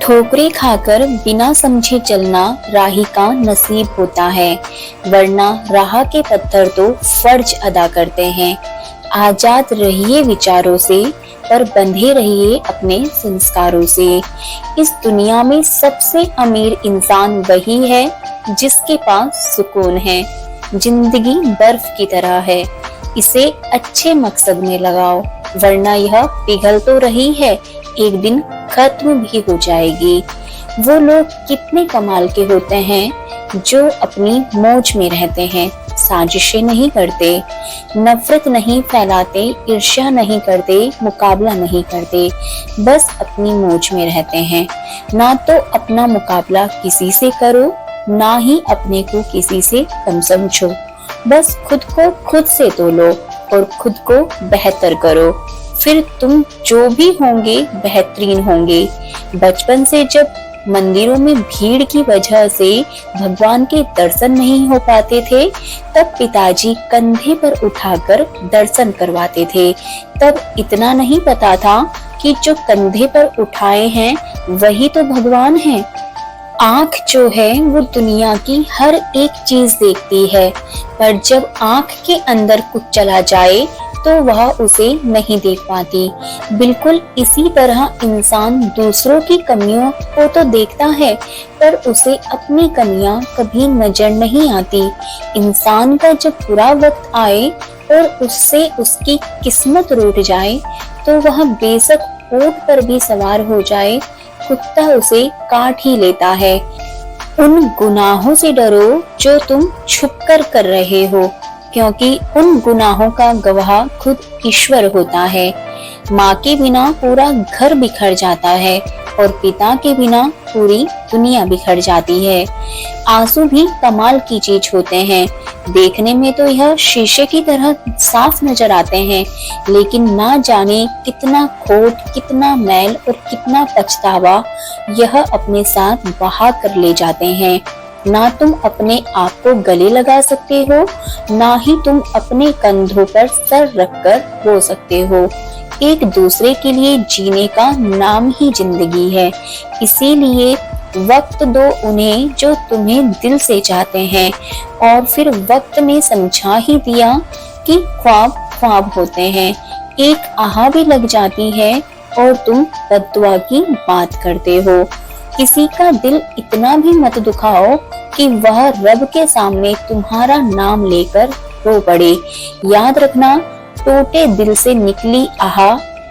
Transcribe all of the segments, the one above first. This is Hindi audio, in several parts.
ठोकरें खाकर बिना समझे चलना राही का नसीब होता है, वरना राह के पत्थर तो फर्ज अदा करते हैं। आजाद रहिए विचारों से, पर बंधे रहिए अपने संस्कारों से। इस दुनिया में सबसे अमीर इंसान वही है जिसके पास सुकून है। जिंदगी बर्फ की तरह है, इसे अच्छे मकसद में लगाओ, वरना यह पिघल तो रही है, एक दिन खत्म भी हो जाएगी। वो लोग कितने कमाल के होते हैं जो अपनी मौज में रहते हैं, साजिशें नहीं करते, नफरत नहीं फैलाते, ईर्ष्या नहीं करते, मुकाबला नहीं करते, बस अपनी मौज में रहते हैं। ना तो अपना मुकाबला किसी से करो, ना ही अपने को किसी से कम समझो। बस खुद को खुद से तोलो और खुद को बेहतर करो, फिर तुम जो भी होंगे बेहतरीन होंगे। बचपन से जब मंदिरों में भीड़ की वजह से भगवान के दर्शन नहीं हो पाते थे, तब पिताजी कंधे पर उठाकर दर्शन करवाते थे। तब इतना नहीं पता था कि जो कंधे पर उठाए हैं वही तो भगवान हैं। आँख जो है वो दुनिया की हर एक चीज देखती है, पर जब आँख के अंदर कुछ चला जाए तो वह उसे नहीं देख पाती। बिल्कुल इसी तरह इंसान दूसरों की कमियों को तो देखता है, पर उसे अपनी कमियां कभी नजर नहीं आती। इंसान का जब बुरा वक्त आए और उससे उसकी किस्मत रूठ जाए, तो वह बेशक ऊंट पर भी सवार हो जाए, कुत्ता उसे काट ही लेता है। उन गुनाहों से डरो जो तुम छुपकर कर रहे हो, क्योंकि उन गुनाहों का गवाह खुद ईश्वर होता है। माँ के बिना पूरा घर बिखर जाता है और पिता के बिना पूरी दुनिया बिखर जाती है। आंसू भी कमाल की चीज होते हैं, देखने में तो यह शीशे की तरह साफ नजर आते हैं, लेकिन ना जाने कितना खोट, कितना मैल और कितना पछतावा यह अपने साथ बहा कर ले जाते हैं। ना तुम अपने आप को गले लगा सकते हो, ना ही तुम अपने कंधों पर सर रखकर रो सकते हो। एक दूसरे के लिए जीने का नाम ही जिंदगी है, इसीलिए वक्त दो उन्हें जो तुम्हें दिल से चाहते हैं। और फिर वक्त ने समझा ही दिया कि ख्वाब ख्वाब होते हैं। एक आह भी लग जाती है और तुम बद्दुआ की बात करते हो। किसी का दिल इतना भी मत दुखाओ कि वह रब के सामने तुम्हारा नाम लेकर रो पड़े। याद रखना, टूटे दिल से निकली आह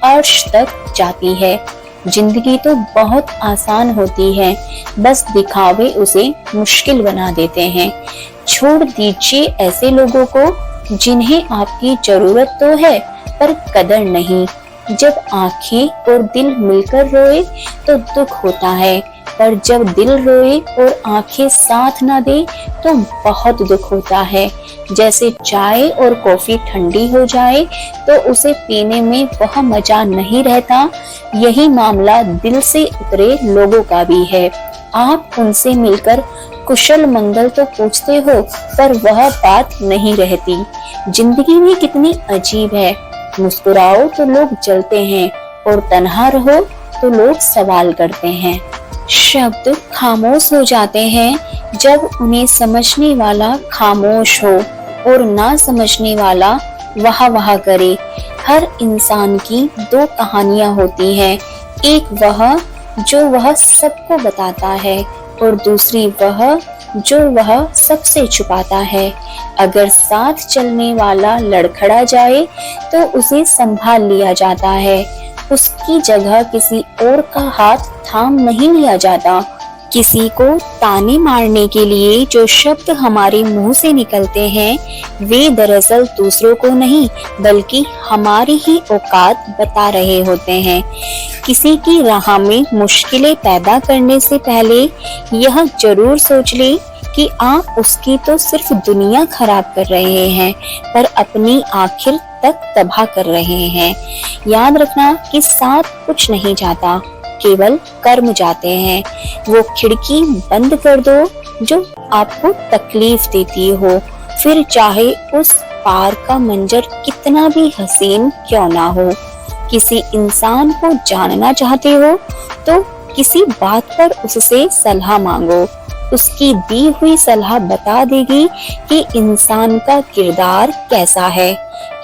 अर्श तक जाती है। जिंदगी तो बहुत आसान होती है, बस दिखावे उसे मुश्किल बना देते हैं। छोड़ दीजिए ऐसे लोगों को जिन्हें आपकी जरूरत तो है पर कदर नहीं। जब आंखें और दिल मिलकर रोए तो दुख होता है, पर जब दिल रोए और आंखें साथ ना दे तो बहुत दुख होता है। जैसे चाय और कॉफी ठंडी हो जाए तो उसे पीने में वह मजा नहीं रहता, यही मामला दिल से उतरे लोगों का भी है। आप उनसे मिलकर कुशल मंगल तो पूछते हो, पर वह बात नहीं रहती। जिंदगी भी कितनी अजीब है, मुस्कुराओ तो लोग जलते हैं और तन्हा रहो तो लोग सवाल करते हैं। शब्द खामोश हो जाते हैं जब उन्हें समझने वाला खामोश हो और ना समझने वाला वाह वाह करे। हर इंसान की दो कहानियां होती हैं, एक वह जो वह सबको बताता है और दूसरी वह जो वह सबसे छुपाता है। अगर साथ चलने वाला लड़खड़ा जाए तो उसे संभाल लिया जाता है, उसकी जगह किसी और का हाथ थाम नहीं लिया जाता। किसी को ताने मारने के लिए जो शब्द हमारे मुंह से निकलते हैं वे दरअसल दूसरों को नहीं बल्कि हमारी ही औकात बता रहे होते हैं। किसी की राह में मुश्किलें पैदा करने से पहले यह जरूर सोच ले कि आप उसकी तो सिर्फ दुनिया खराब कर रहे हैं, पर अपनी आखिर तक तबाह कर रहे हैं। याद रखना कि साथ कुछ नहीं जाता, केवल कर्म जाते हैं। वो खिड़की बंद कर दो जो आपको तकलीफ देती हो, फिर चाहे उस पार का मंजर कितना भी हसीन क्यों ना हो। किसी इंसान को जानना चाहते हो तो किसी बात पर उससे सलाह मांगो, उसकी दी हुई सलाह बता देगी कि इंसान का किरदार कैसा है।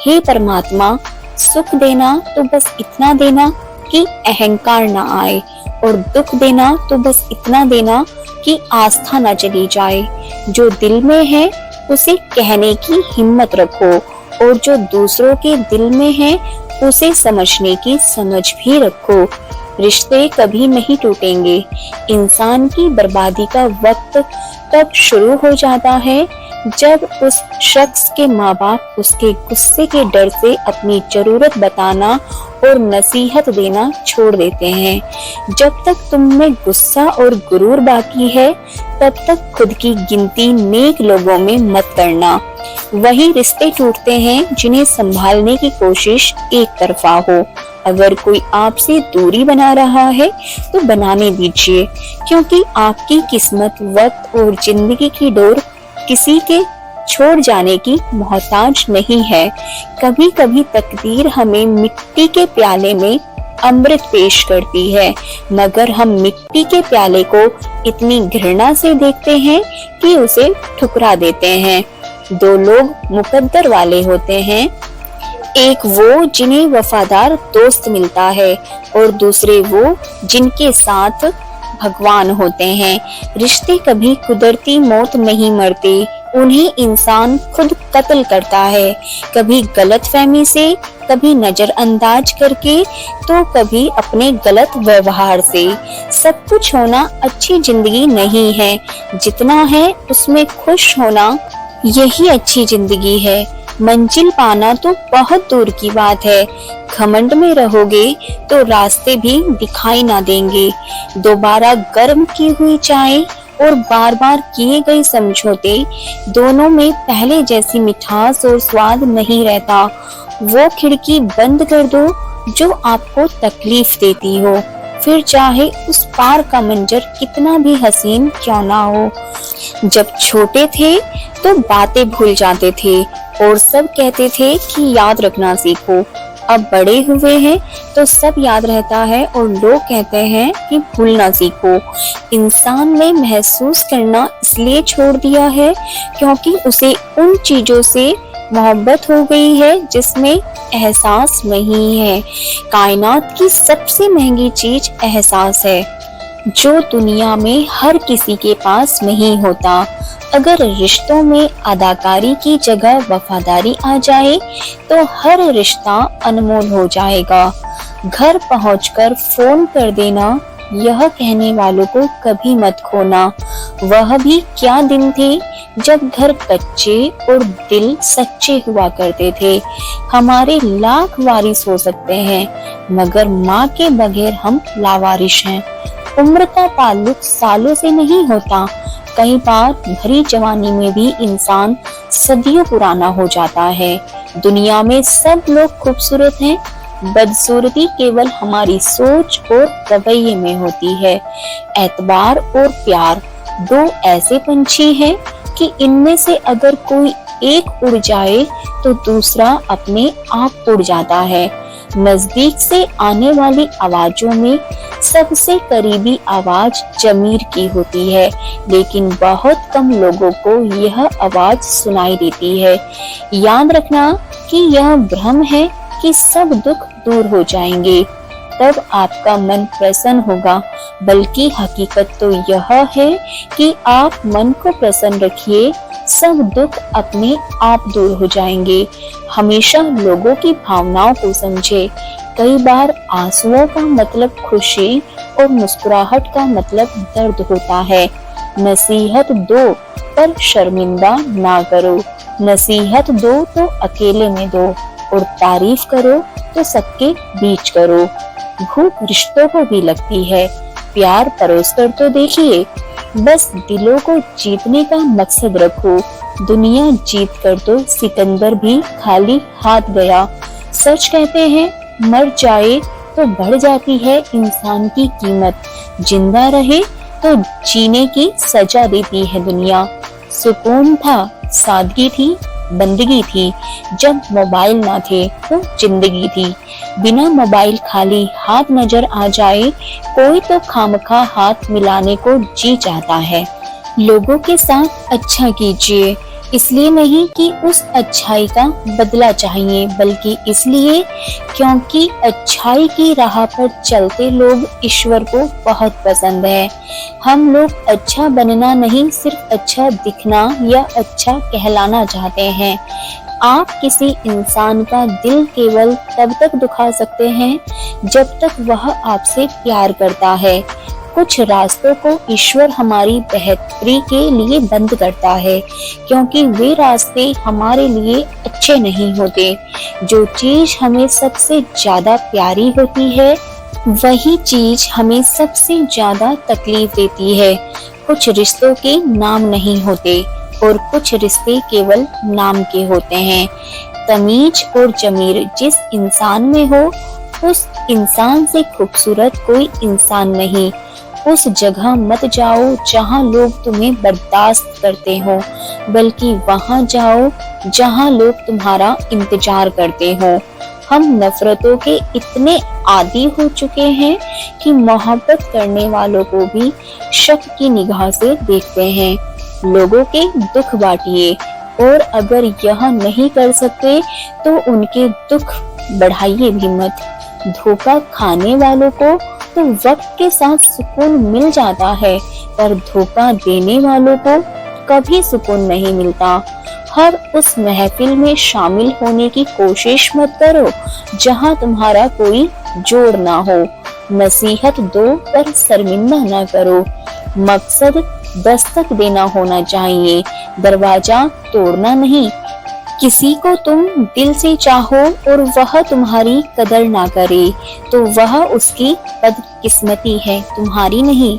हे परमात्मा, सुख देना तो बस इतना देना कि अहंकार ना आए, और दुख देना तो बस इतना देना कि आस्था ना चली जाए। जो दिल में है उसे कहने की हिम्मत रखो, और जो दूसरों के दिल में है उसे समझने की समझ भी रखो। रिश्ते कभी नहीं टूटेंगे। इंसान की बर्बादी का वक्त तब शुरू हो जाता है जब उस शख्स के माँ बाप उसके गुस्से के डर से अपनी जरूरत बताना और नसीहत देना छोड़ देते हैं। जब तक तुम में गुस्सा और गुरूर बाकी है, तब तक खुद की गिनती नेक लोगों में मत करना। वही रिश्ते टूटते हैं जिन्हें संभालने की कोशिश एक तरफा हो। अगर कोई आपसे दूरी बना रहा है तो बनाने दीजिए, क्योंकि आपकी किस्मत, वक्त और जिंदगी की डोर किसी के छोड़ जाने की मोहताज नहीं है। कभी कभी तकदीर हमें मिट्टी के प्याले में अमृत पेश करती है, मगर हम मिट्टी के प्याले को इतनी घृणा से देखते हैं कि उसे ठुकरा देते हैं। दो लोग मुकद्दर वाले होते हैं, एक वो जिन्हें वफादार दोस्त मिलता है, और दूसरे वो जिनके साथ भगवान होते हैं। रिश्ते कभी कुदरती मौत नहीं मरते, उन्हें इंसान खुद कत्ल करता है, कभी गलतफहमी से, कभी नजरअंदाज करके, तो कभी अपने गलत व्यवहार से। सब कुछ होना अच्छी जिंदगी नहीं है, जितना है उसमें खुश होना यही अच्छी जिंदगी है। मंजिल पाना तो बहुत दूर की बात है, घमंड में रहोगे तो रास्ते भी दिखाई ना देंगे। दोबारा गर्म की हुई चाय और बार बार किए गए समझौते, दोनों में पहले जैसी मिठास और स्वाद नहीं रहता। वो खिड़की बंद कर दो जो आपको तकलीफ देती हो, फिर चाहे उस पार का मंजर कितना भी हसीन क्यों ना हो। जब छोटे थे तो बातें भूल जाते थे और सब कहते थे कि याद रखना सीखो। अब बड़े हुए हैं तो सब याद रहता है और लोग कहते हैं कि भूलना सीखो। इंसान ने महसूस करना इसलिए छोड़ दिया है क्योंकि उसे उन चीजों से मोहब्बत हो गई है जिसमें एहसास नहीं है। कायनात की सबसे महंगी चीज एहसास है, जो दुनिया में हर किसी के पास नहीं होता। अगर रिश्तों में अदाकारी की जगह वफादारी आ जाए तो हर रिश्ता अनमोल हो जाएगा। घर पहुंचकर फोन कर देना, यह कहने वालों को कभी मत खोना। वह भी क्या दिन थे जब घर कच्चे और दिल सच्चे हुआ करते थे। हमारे लाख वारिस हो सकते हैं, मगर माँ के बगैर हम लावारिश हैं। उम्र का ताल्लुक सालों से नहीं होता, कई बार भरी जवानी में भी इंसान सदियों पुराना हो जाता है। दुनिया में सब लोग खूबसूरत हैं, बदसूरती केवल हमारी सोच और रवैये में होती है। एतबार और प्यार दो ऐसे पंछी हैं कि इनमें से अगर कोई एक उड़ जाए तो दूसरा अपने आप उड़ जाता है। नजदीक से आने वाली आवाजों में सबसे करीबी आवाज जमीर की होती है, लेकिन बहुत कम लोगों को यह आवाज सुनाई देती है। याद रखना कि यह भ्रम है कि सब दुख दूर हो जाएंगे, तब आपका मन प्रसन्न होगा, बल्कि हकीकत तो यह है कि आप मन को प्रसन्न रखिए, सब दुख अपने आप दूर हो जाएंगे। हमेशा लोगों की भावनाओं को समझे। कई बार आंसुओं का मतलब खुशी और मुस्कुराहट का मतलब दर्द होता है। नसीहत दो पर शर्मिंदा ना करो। नसीहत दो तो अकेले में दो, और तारीफ करो तो सबके बीच करो। भूख रिश्तों को भी लगती है, प्यार परोस कर तो देखिए। बस दिलों को जीतने का मकसद रखो। दुनिया जीत कर तो सिकंदर भी खाली हाथ गया। सच कहते हैं, मर जाए तो बढ़ जाती है इंसान की कीमत, जिंदा रहे तो जीने की सजा देती है दुनिया। सुकून था, सादगी थी, बंदगी थी। जब मोबाइल ना थे तो जिंदगी थी। बिना मोबाइल खाली हाथ नजर आ जाए, कोई तो खामखा हाथ मिलाने को जी चाहता है। लोगों के साथ अच्छा कीजिए, इसलिए नहीं कि उस अच्छाई का बदला चाहिए, बल्कि इसलिए क्योंकि अच्छाई की राह पर चलते लोग ईश्वर को बहुत पसंद है। हम लोग अच्छा बनना नहीं, सिर्फ अच्छा दिखना या अच्छा कहलाना चाहते हैं। आप किसी इंसान का दिल केवल तब तक दुखा सकते हैं जब तक वह आपसे प्यार करता है। कुछ रास्तों को ईश्वर हमारी बेहतरी के लिए बंद करता है, क्योंकि वे रास्ते हमारे लिए अच्छे नहीं होते। जो चीज हमें सबसे ज्यादा प्यारी होती है, वही चीज हमें सबसे ज्यादा तकलीफ देती है। कुछ रिश्तों के नाम नहीं होते और कुछ रिश्ते केवल नाम के होते हैं। तमीज और जमीर जिस इंसान में हो, उस इंसान से खूबसूरत कोई इंसान नहीं। उस जगह मत जाओ जहां लोग तुम्हें बर्दाश्त करते हो, बल्कि वहां जाओ जहां लोग तुम्हारा इंतजार करते हो। हम नफरतों के इतने आदी हो चुके हैं कि मोहब्बत करने वालों को भी शक की निगाह से देखते हैं। लोगों के दुख बांटिए, और अगर यह नहीं कर सकते तो उनके दुख बढ़ाइए भी मत। धोखा खाने वालों को तो वक्त के साथ सुकून मिल जाता है, पर धोखा देने वालों को कभी सुकून नहीं मिलता। हर उस महफिल में शामिल होने की कोशिश मत करो जहां तुम्हारा कोई जोड़ ना हो। नसीहत दो पर शर्मिंदा ना करो। मकसद दस्तक देना होना चाहिए, दरवाजा तोड़ना नहीं। किसी को तुम दिल से चाहो और वह तुम्हारी कदर ना करे, तो वह उसकी बदकिस्मती है, तुम्हारी नहीं।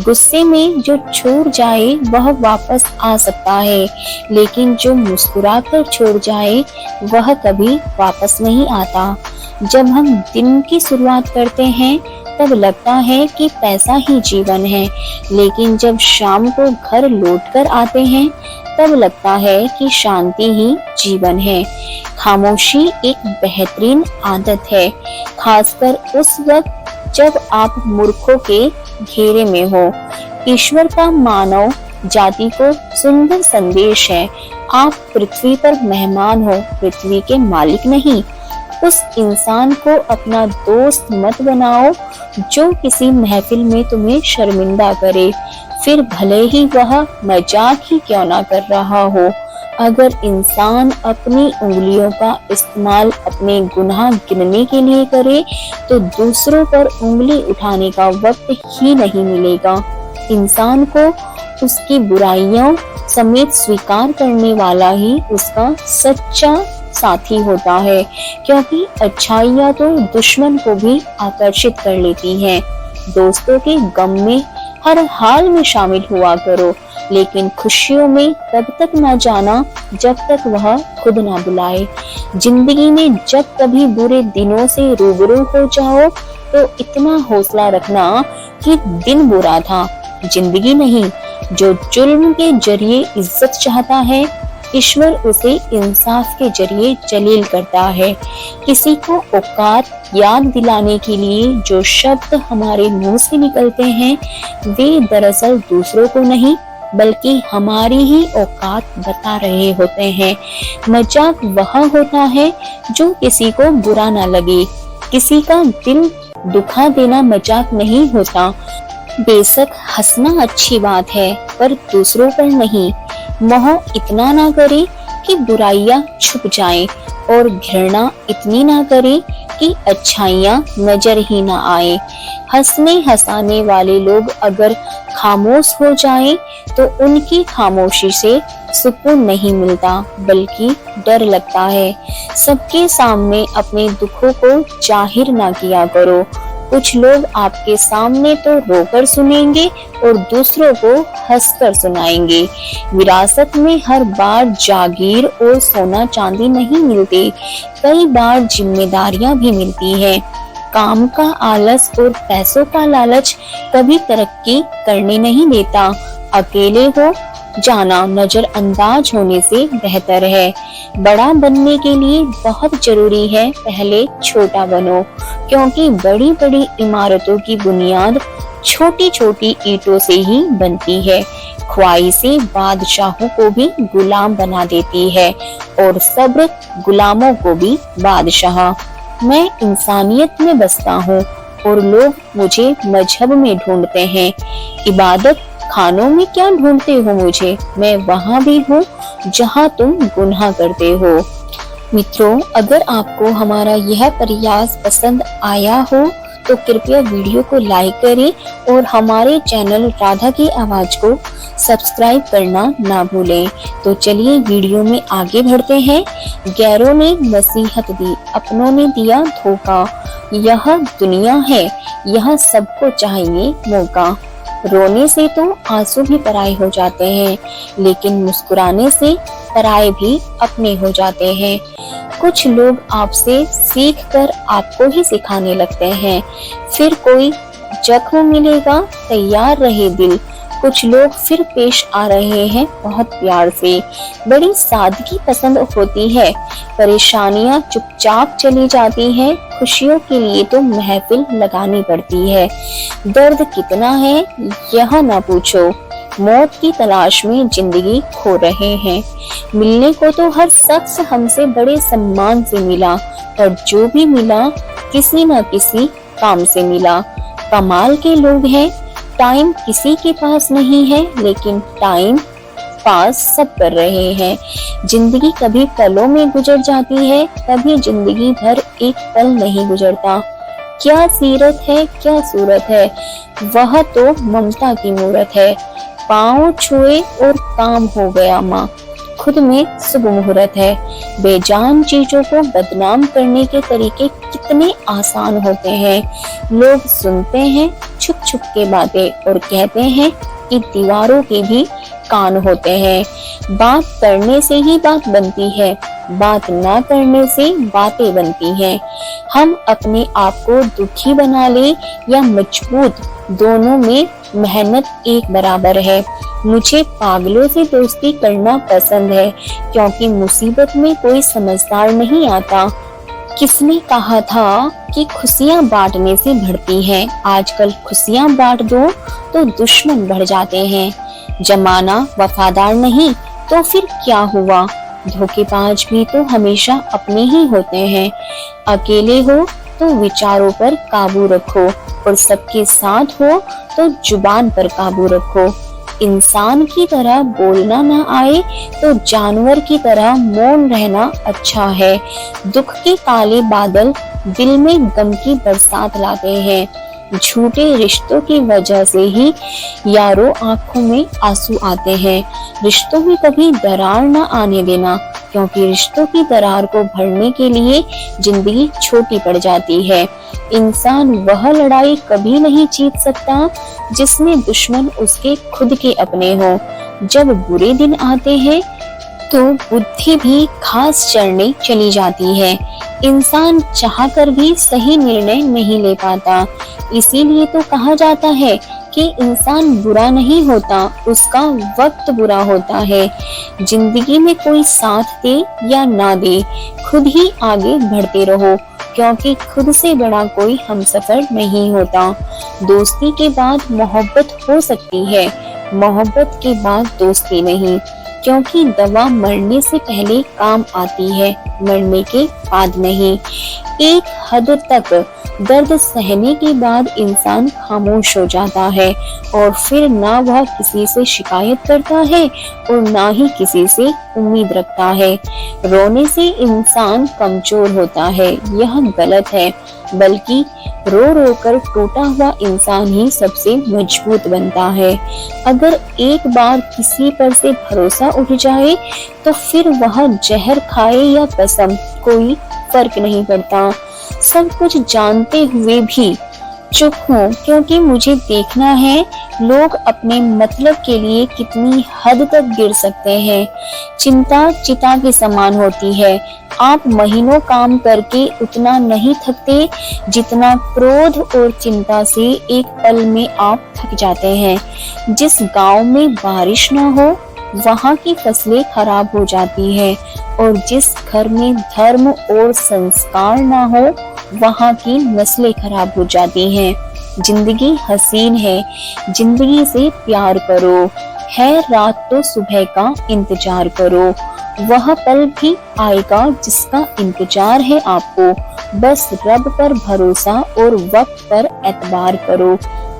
गुस्से में जो छोड़ जाए वह वापस आ सकता है, लेकिन जो मुस्कुरा कर छोड़ जाए वह कभी वापस नहीं आता। जब हम दिन की शुरुआत करते हैं तब लगता है कि पैसा ही जीवन है, लेकिन जब शाम को घर लौटकर आते हैं तब लगता है कि शांति ही जीवन है। खामोशी एक बेहतरीन आदत है, खासकर उस वक्त जब आप मूर्खों के घेरे में हो। ईश्वर का मानव जाति को सुंदर संदेश है, आप पृथ्वी पर मेहमान हो, पृथ्वी के मालिक नहीं। उस इंसान को अपना दोस्त मत बनाओ जो किसी महफिल में तुम्हें शर्मिंदा करे, फिर भले ही वह मजाक ही क्यों ना कर रहा हो। अगर इंसान अपनी उंगलियों का इस्तेमाल अपने गुनाह गिनने के लिए करे तो दूसरों पर उंगली उठाने का वक्त ही नहीं मिलेगा। इंसान को उसकी बुराइयों समेत स्वीकार करने वाला ही उसका सच्चा साथी होता है, क्योंकि अच्छाइयाँ तो दुश्मन को भी आकर्षित कर लेती हैं। दोस्तों के गम में हर हाल में शामिल हुआ करो, लेकिन खुशियों में तब तक न जाना जब तक वह खुद ना बुलाए। जिंदगी में जब कभी बुरे दिनों से रूबरू हो जाओ तो इतना हौसला रखना कि दिन बुरा था, जिंदगी नहीं। जो जुल्म के जरिए इज्जत चाहता है, ईश्वर उसे इंसाफ के जरिए जलील करता है। किसी को औकात याद दिलाने के लिए जो शब्द हमारे मुंह से निकलते हैं, वे दरअसल दूसरों को नहीं बल्कि हमारी ही औकात बता रहे होते हैं। मजाक वह होता है जो किसी को बुरा ना लगे। किसी का दिल दुखा देना मजाक नहीं होता। बेशक हंसना अच्छी बात है, पर दूसरों पर नहीं। मोह इतना ना करे कि बुराइयां छुप जाएं, और घृणा इतनी ना करे कि अच्छाइयां नजर ही ना आए। हंसने हंसाने वाले लोग अगर खामोश हो जाएं, तो उनकी खामोशी से सुकून नहीं मिलता बल्कि डर लगता है। सबके सामने अपने दुखों को जाहिर ना किया करो। कुछ लोग आपके सामने तो रोकर सुनेंगे और दूसरों को हंसकर सुनाएंगे। विरासत में हर बार जागीर और सोना चांदी नहीं मिलते, कई बार जिम्मेदारियां भी मिलती हैं। काम का आलस और पैसों का लालच कभी तरक्की करने नहीं देता। अकेले हो जाना नजरअंदाज होने से बेहतर है। बड़ा बनने के लिए बहुत जरूरी है पहले छोटा बनो, क्योंकि बड़ी बड़ी इमारतों की बुनियाद छोटी छोटी ईंटों से ही बनती है। ख्वाहिशें बादशाहों को भी गुलाम बना देती है और सब्र गुलामों को भी बादशाह। मैं इंसानियत में बसता हूँ और लोग मुझे मजहब में ढूंढते हैं। इबादत खानों में क्या ढूंढते हो मुझे, मैं वहाँ भी हूँ जहाँ तुम गुनाह करते हो। मित्रों, अगर आपको हमारा यह प्रयास पसंद आया हो तो कृपया वीडियो को लाइक करें और हमारे चैनल राधा की आवाज को सब्सक्राइब करना ना भूलें। तो चलिए वीडियो में आगे बढ़ते हैं। गैरों ने नसीहत दी, अपनों ने दिया धोखा, यह दुनिया है, यह सबको चाहिए मौका। रोने से तो आंसू भी पराए हो जाते हैं, लेकिन मुस्कुराने से पराए भी अपने हो जाते हैं। कुछ लोग आपसे सीख कर आपको ही सिखाने लगते हैं, फिर कोई जख्म मिलेगा तैयार रहे दिल। कुछ लोग फिर पेश आ रहे हैं बहुत प्यार से, बड़ी सादगी पसंद होती है। परेशानियां चुपचाप चली जाती हैं, खुशियों के लिए तो महफिल लगानी पड़ती है। दर्द कितना है यह ना पूछो, मौत की तलाश में जिंदगी खो रहे हैं। मिलने को तो हर शख्स हमसे बड़े सम्मान से मिला, और जो भी मिला किसी न किसी काम से मिला। कमाल के लोग हैं, टाइम किसी के पास नहीं है, लेकिन टाइम पास सब कर रहे हैं। जिंदगी कभी पलों में गुजर जाती है, कभी जिंदगी भर एक पल नहीं गुजरता। क्या सीरत है, क्या सूरत है, वह तो ममता की मूरत है। पाँव छुए और काम हो गया माँ, खुद में शुभ मुहूर्त है। बेजान चीजों को बदनाम करने के तरीके कितने आसान होते हैं। लोग सुनते हैं छुप छुप के बातें और कहते हैं कि दीवारों के भी कान होते हैं। बात करने से ही बात बनती है, बात ना करने से बातें बनती हैं। हम अपने आप को दुखी बना ले या मजबूत, दोनों में मेहनत एक बराबर है। मुझे पागलों से दोस्ती करना पसंद है, क्योंकि मुसीबत में कोई समझदार नहीं आता। किसने कहा था कि खुशियां बांटने से बढ़ती हैं? आजकल खुशियां बांट दो तो दुश्मन बढ़ जाते हैं। जमाना वफादार नहीं तो फिर क्या हुआ? धोखेबाज भी तो हमेशा अपने ही होते हैं। अकेले हो तो विचारों पर काबू रखो, और सबके साथ हो तो जुबान पर काबू रखो। इंसान की तरह बोलना ना आए तो जानवर की तरह मौन रहना अच्छा है। दुख के काले बादल दिल में गम की बरसात लाते हैं। झूठे रिश्तों की वजह से ही यारों आंखों में आंसू आते हैं। रिश्तों में कभी दरार ना आने देना, क्योंकि रिश्तों की दरार को भरने के लिए जिंदगी छोटी पड़ जाती है। इंसान वह लड़ाई कभी नहीं जीत सकता जिसमें दुश्मन उसके खुद के अपने हो। जब बुरे दिन आते हैं तो बुद्धि भी घास चरने चली जाती है। इंसान चाहकर भी सही निर्णय नहीं ले पाता। इसीलिए तो कहा जाता है कि इंसान बुरा नहीं होता, उसका वक्त बुरा होता है। जिंदगी में कोई साथ दे या ना दे, खुद ही आगे बढ़ते रहो, क्योंकि खुद से बड़ा कोई हमसफर नहीं होता। दोस्ती के बाद मोहब्बत हो सकती है, मोहब्बत के बाद दोस्ती नहीं, क्योंकि दवा मरने से पहले काम आती है, मरने के बाद नहीं। एक हद तक दर्द सहने के बाद इंसान खामोश हो जाता है, और फिर ना वह किसी से शिकायत करता है और ना ही किसी से उम्मीद रखता है। रोने से इंसान कमजोर होता है, यह गलत है, बल्कि रो रो कर टूटा हुआ इंसान ही सबसे मजबूत बनता है। अगर एक बार किसी पर से भरोसा उठ जाए तो फिर वह जहर खाए या कसम, कोई फर्क नहीं पड़ता। सब कुछ जानते हुए भी चुप हूँ, क्योंकि मुझे देखना है लोग अपने मतलब के लिए कितनी हद तक गिर सकते हैं। चिंता चिता के समान होती है। आप महीनों काम करके उतना नहीं थकते जितना क्रोध और चिंता से एक पल में आप थक जाते हैं। जिस गांव में बारिश ना हो वहाँ की फसलें खराब हो जाती हैं, और जिस घर में धर्म और संस्कार ना हो वहाँ की नस्लें खराब हो जाती हैं। जिंदगी हसीन है, जिंदगी से प्यार करो, है रात तो सुबह का इंतजार करो। वह पल भी आएगा जिसका इंतजार है आपको, बस रब पर भरोसा और वक्त पर एतबार करो।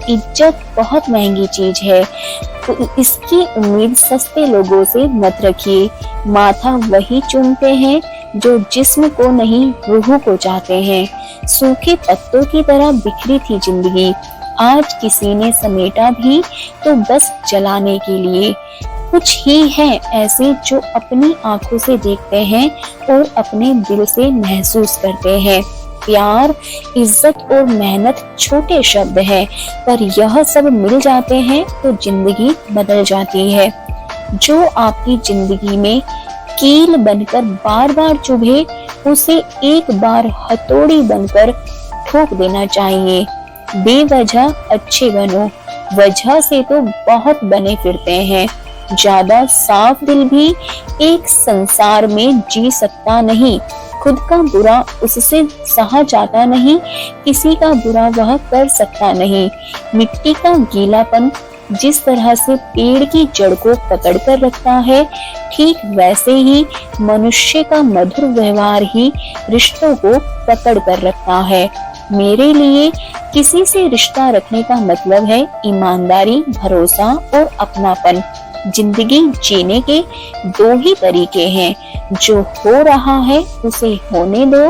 इज्जत बहुत महंगी चीज है, तो इसकी उम्मीद सस्ते लोगों से मत रखिए। माथा वही चूमते हैं जो जिस्म को नहीं रूह को चाहते हैं। सूखे पत्तों की तरह बिखरी थी जिंदगी, आज किसी ने समेटा भी तो बस जलाने के लिए। कुछ ही हैं ऐसे जो अपनी आंखों से देखते हैं और अपने दिल से महसूस करते हैं। प्यार, इज्जत और मेहनत छोटे शब्द हैं, पर यह सब मिल जाते हैं तो जिंदगी बदल जाती है। जो आपकी जिंदगी में कील बनकर बार बार चुभे, उसे एक बार हथौड़ी बनकर ठोक देना चाहिए। बेवजह अच्छे बनो, वजह से तो बहुत बने फिरते हैं। ज्यादा साफ दिल भी एक संसार में जी सकता नहीं। खुद का बुरा उससे सहा जाता नहीं, किसी का बुरा वह कर सकता नहीं। मिट्टी का गीलापन जिस तरह से पेड़ की जड़ को पकड़ कर रखता है, ठीक वैसे ही मनुष्य का मधुर व्यवहार ही रिश्तों को पकड़ कर रखता है। मेरे लिए किसी से रिश्ता रखने का मतलब है ईमानदारी, भरोसा और अपनापन। जिंदगी जीने के दो ही तरीके हैं, जो हो रहा है उसे होने दो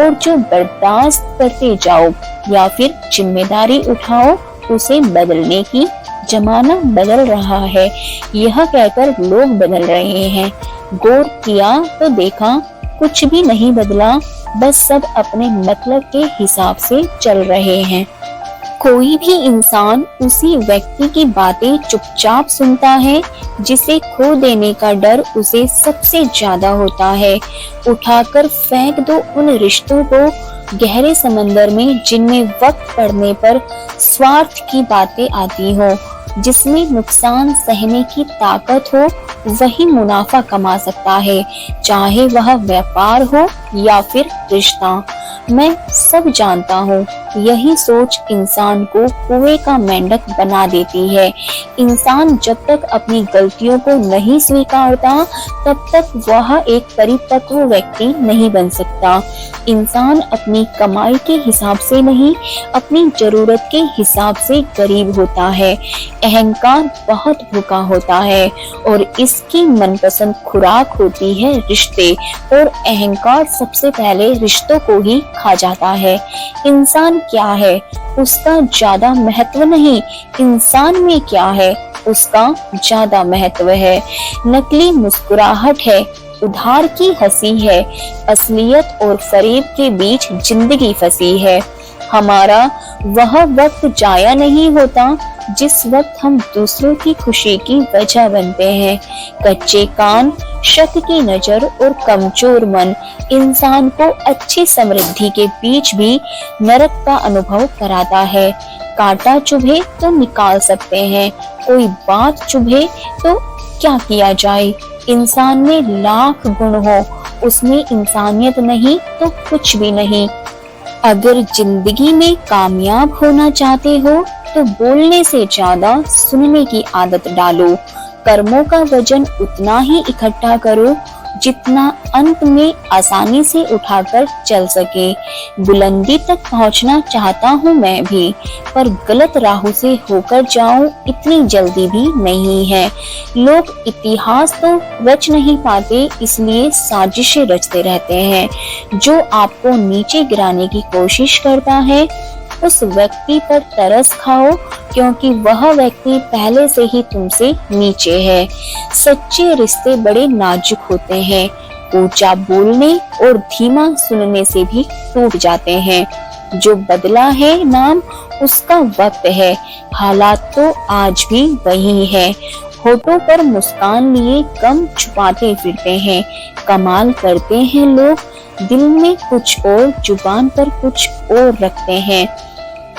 और जो बर्दाश्त करते जाओ, या फिर जिम्मेदारी उठाओ उसे बदलने की। जमाना बदल रहा है, यह कहकर लोग बदल रहे हैं। गौर किया तो देखा कुछ भी नहीं बदला, बस सब अपने मतलब के हिसाब से चल रहे हैं। कोई भी इंसान उसी व्यक्ति की बातें चुपचाप सुनता है जिसे खो देने का डर उसे सबसे ज्यादा होता है। उठाकर फेंक दो उन रिश्तों को गहरे समंदर में जिनमें वक्त पड़ने पर स्वार्थ की बातें आती हो। जिसमें नुकसान सहने की ताकत हो वही मुनाफा कमा सकता है, चाहे वह व्यापार हो या फिर रिश्ता। मैं सब जानता हूँ, यही सोच इंसान को कुएं का मेंढक बना देती है। इंसान जब तक अपनी गलतियों को नहीं स्वीकारता तब तक वह एक परिपक्व व्यक्ति नहीं बन सकता। इंसान अपनी कमाई के हिसाब से नहीं, अपनी जरूरत के हिसाब से गरीब होता है। अहंकार बहुत भूखा होता है और इसकी मनपसंद खुराक होती है रिश्ते, और अहंकार सबसे पहले रिश्तों को ही खा जाता है। इंसान क्या है उसका ज्यादा महत्व नहीं, इंसान में क्या है उसका ज्यादा महत्व है। नकली मुस्कुराहट है, उधार की हंसी है, असलियत और फरेब के बीच जिंदगी फंसी है। हमारा वह वक्त जाया नहीं होता जिस वक्त हम दूसरों की खुशी की वजह बनते हैं। कच्चे कान, शक की नजर और कमजोर मन इंसान को अच्छी समृद्धि के बीच भी नरक का अनुभव कराता है। कांटा चुभे तो निकाल सकते हैं, कोई बात चुभे तो क्या किया जाए। इंसान में लाख गुण हो, उसमें इंसानियत नहीं तो कुछ भी नहीं। अगर जिंदगी में कामयाब होना चाहते हो तो बोलने से ज्यादा सुनने की आदत डालो। कर्मों का वजन उतना ही इकट्ठा करो जितना अंत में आसानी से उठाकर चल सके। बुलंदी तक पहुंचना चाहता हूं मैं भी, पर गलत राहों से होकर जाऊं इतनी जल्दी भी नहीं है। लोग इतिहास तो रच नहीं पाते, इसलिए साजिशें रचते रहते हैं। जो आपको नीचे गिराने की कोशिश करता है उस व्यक्ति पर तरस खाओ, क्योंकि वह व्यक्ति पहले से ही तुमसे नीचे है। सच्चे रिश्ते बड़े नाजुक होते हैं, ऊंचा बोलने और धीमा सुनने से भी टूट जाते हैं। जो बदला है नाम उसका वक्त है, हालात तो आज भी वही है। होठों पर मुस्कान लिए गम छुपाते फिरते हैं। कमाल करते हैं लोग, दिल में कुछ और जुबान पर कुछ और रखते हैं।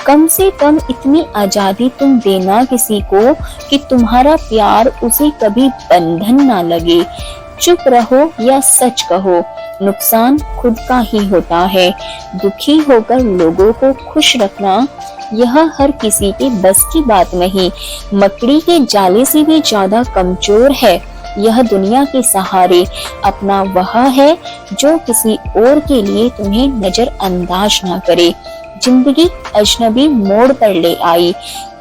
कम से कम इतनी आजादी तुम देना किसी को कि तुम्हारा प्यार उसे कभी बंधन ना लगे। चुप रहो या सच कहो, नुकसान खुद का ही होता है। दुखी होकर लोगों को खुश रखना यह हर किसी के बस की बात नहीं। मकड़ी के जाले से भी ज्यादा कमजोर है यह दुनिया के सहारे। अपना वह है जो किसी और के लिए तुम्हें नजरअंदाज ना करे। जिंदगी अजनबी मोड़ पर ले आई।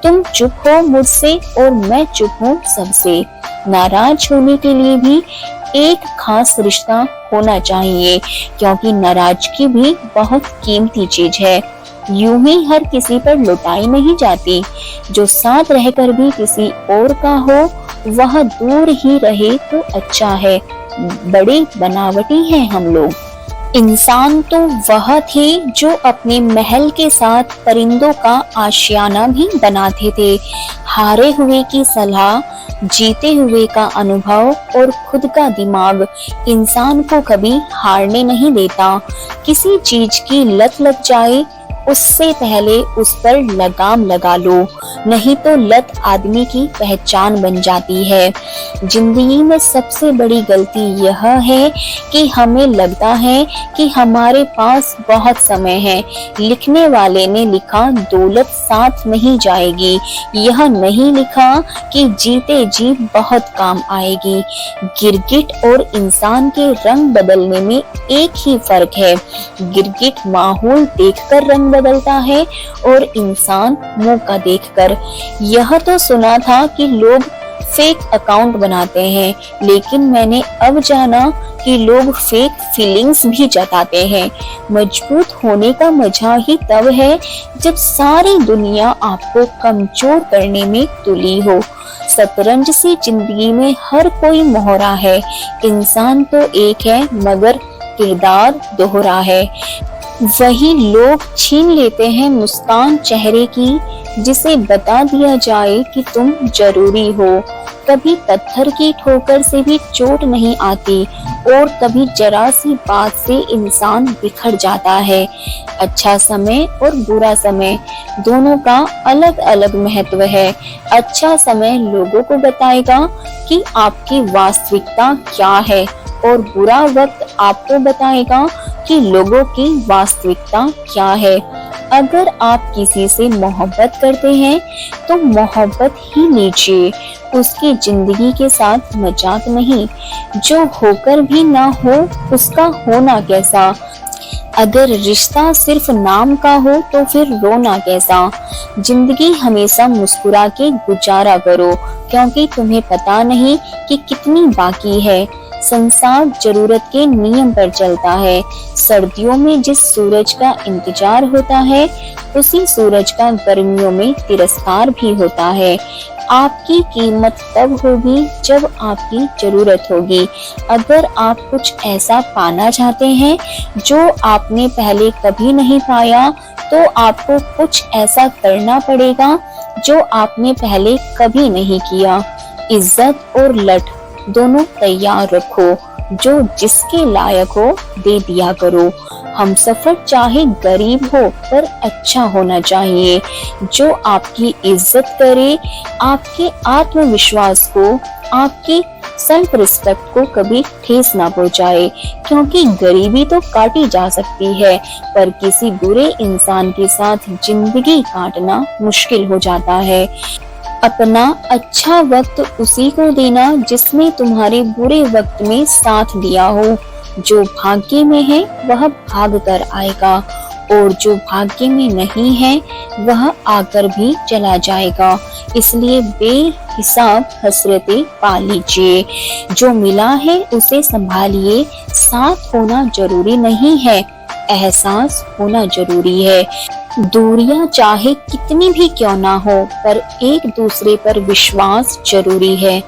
तुम चुप हो मुझसे और मैं चुप हूँ सबसे। नाराज होने के लिए भी एक खास रिश्ता होना चाहिए, क्योंकि नाराजगी भी बहुत कीमती चीज है। यूं ही हर किसी पर लुटाई नहीं जाती। जो साथ रहकर भी किसी और का हो वह दूर ही रहे तो अच्छा है। बड़े बनावटी हैं हम लोग। इंसान तो वह थे जो अपने महल के साथ परिंदों का आशियाना भी बनाते थे। हारे हुए की सलाह, जीते हुए का अनुभव और खुद का दिमाग इंसान को कभी हारने नहीं देता। किसी चीज की लत लग जाए उससे पहले उस पर लगाम लगा लो, नहीं तो लत आदमी की पहचान बन जाती है। जिंदगी में सबसे बड़ी गलती यह है कि हमें लगता है कि हमारे पास बहुत समय है। लिखने वाले ने लिखा दौलत साथ नहीं जाएगी, यह नहीं लिखा कि जीते जी बहुत काम आएगी। गिरगिट और इंसान के रंग बदलने में एक ही फर्क है। गिरगिट माहौल देखकर रंग बदलता है और इंसान मौका देखकर। यह तो सुना था कि लोग फेक अकाउंट बनाते हैं, लेकिन मैंने अब जाना कि लोग फेक फीलिंग्स भी जताते हैं। मजबूत होने का मजा ही तब है जब सारी दुनिया आपको कमजोर करने में तुली हो। शतरंज सी जिंदगी में हर कोई मोहरा है। इंसान तो एक है मगर किरदार दोहरा है। वही लोग छीन लेते हैं मुस्कान चेहरे की, जिसे बता दिया जाए कि तुम जरूरी हो। कभी पत्थर की ठोकर से भी चोट नहीं आती और कभी जरा सी बात से इंसान बिखर जाता है। अच्छा समय और बुरा समय दोनों का अलग अलग महत्व है। अच्छा समय लोगों को बताएगा कि आपकी वास्तविकता क्या है और बुरा वक्त आपको बताएगा कि लोगों की वास्तविकता क्या है। अगर आप किसी से मोहब्बत करते हैं तो मोहब्बत ही लीजिए, उसकी जिंदगी के साथ मजाक नहीं। जो होकर भी ना हो उसका होना कैसा। अगर रिश्ता सिर्फ नाम का हो तो फिर रोना कैसा। जिंदगी हमेशा मुस्कुरा के गुजारा करो, क्योंकि तुम्हें पता नहीं कि कितनी बाकी है। संसार जरूरत के नियम पर चलता है। सर्दियों में जिस सूरज का इंतजार होता है उसी सूरज का गर्मियों में तिरस्कार भी होता है। आपकी कीमत तब होगी जब आपकी जरूरत होगी। अगर आप कुछ ऐसा पाना चाहते हैं जो आपने पहले कभी नहीं पाया तो आपको कुछ ऐसा करना पड़ेगा जो आपने पहले कभी नहीं किया। इज्जत और लठ दोनों तैयार रखो, जो जिसके लायक हो दे दिया करो। हम सफर चाहे गरीब हो पर अच्छा होना चाहिए, जो आपकी इज्जत करे, आपके आत्मविश्वास को, आपकी सेल्फ रिस्पेक्ट को कभी ठेस ना पहुंचाए। क्योंकि गरीबी तो काटी जा सकती है पर किसी बुरे इंसान के साथ जिंदगी काटना मुश्किल हो जाता है। अपना अच्छा वक्त उसी को देना जिसने तुम्हारे बुरे वक्त में साथ दिया हो। जो भाग्य में है वह भाग कर आएगा और जो भाग्य में नहीं है वह आकर भी चला जाएगा। इसलिए बेहिसाब हसरतें पा लीजिए। जो मिला है उसे संभालिए। साथ होना जरूरी नहीं है, एहसास होना जरूरी है। दूरियां चाहे कितनी भी क्यों ना हो पर एक दूसरे पर विश्वास जरूरी है।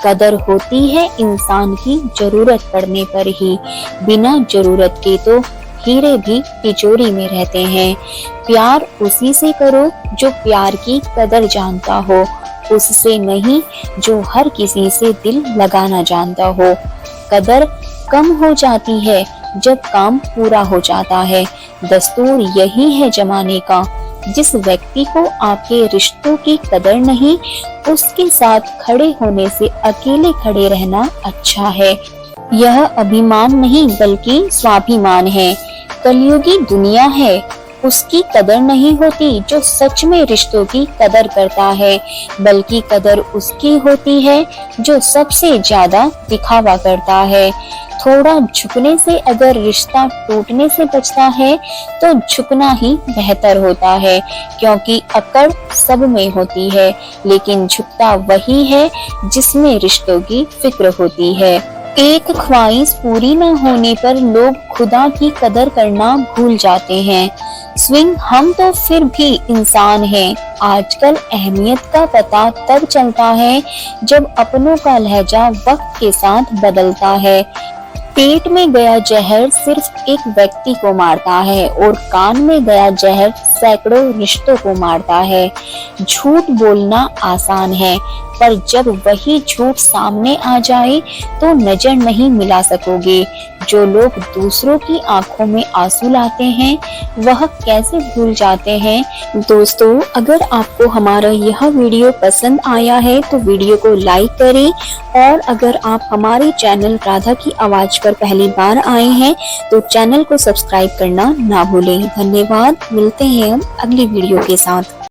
कदर होती है इंसान की जरूरत पड़ने पर ही। बिना जरूरत के तो हीरे भी तिजोरी में रहते हैं। प्यार उसी से करो जो प्यार की कदर जानता हो, उससे नहीं जो हर किसी से दिल लगाना जानता हो। कदर कम हो जाती है जब काम पूरा हो जाता है। दस्तूर यही है जमाने का, जिस व्यक्ति को आपके रिश्तों की कदर नहीं, उसके साथ खड़े होने से अकेले खड़े रहना अच्छा है। यह अभिमान नहीं बल्कि स्वाभिमान है। कलयुगी दुनिया है, उसकी कदर नहीं होती जो सच में रिश्तों की कदर करता है, बल्कि कदर उसकी होती है जो सबसे ज्यादा दिखावा करता है। थोड़ा झुकने से अगर रिश्ता टूटने से बचता है तो झुकना ही बेहतर होता है, क्योंकि अकड़ सब में होती है, लेकिन झुकता वही है जिसमें रिश्तों की फिक्र होती है। एक ख्वाहिश पूरी न होने पर लोग खुदा की कदर करना भूल जाते हैं। स्विंग हम तो फिर भी इंसान हैं। आजकल अहमियत का पता तब चलता है जब अपनों का लहजा वक्त के साथ बदलता है। पेट में गया जहर सिर्फ एक व्यक्ति को मारता है और कान में गया जहर सैकड़ों रिश्तों को मारता है। झूठ बोलना आसान है, पर जब वही झूठ सामने आ जाए तो नजर नहीं मिला सकोगे। जो लोग दूसरों की आंखों में आंसू लाते हैं, वह कैसे भूल जाते हैं। दोस्तों, अगर आपको हमारा यह वीडियो पसंद आया है तो वीडियो को लाइक करें, और अगर आप हमारे चैनल राधा की आवाज पर पहली बार आए हैं तो चैनल को सब्सक्राइब करना ना भूलें। धन्यवाद। मिलते हैं हम अगली वीडियो के साथ।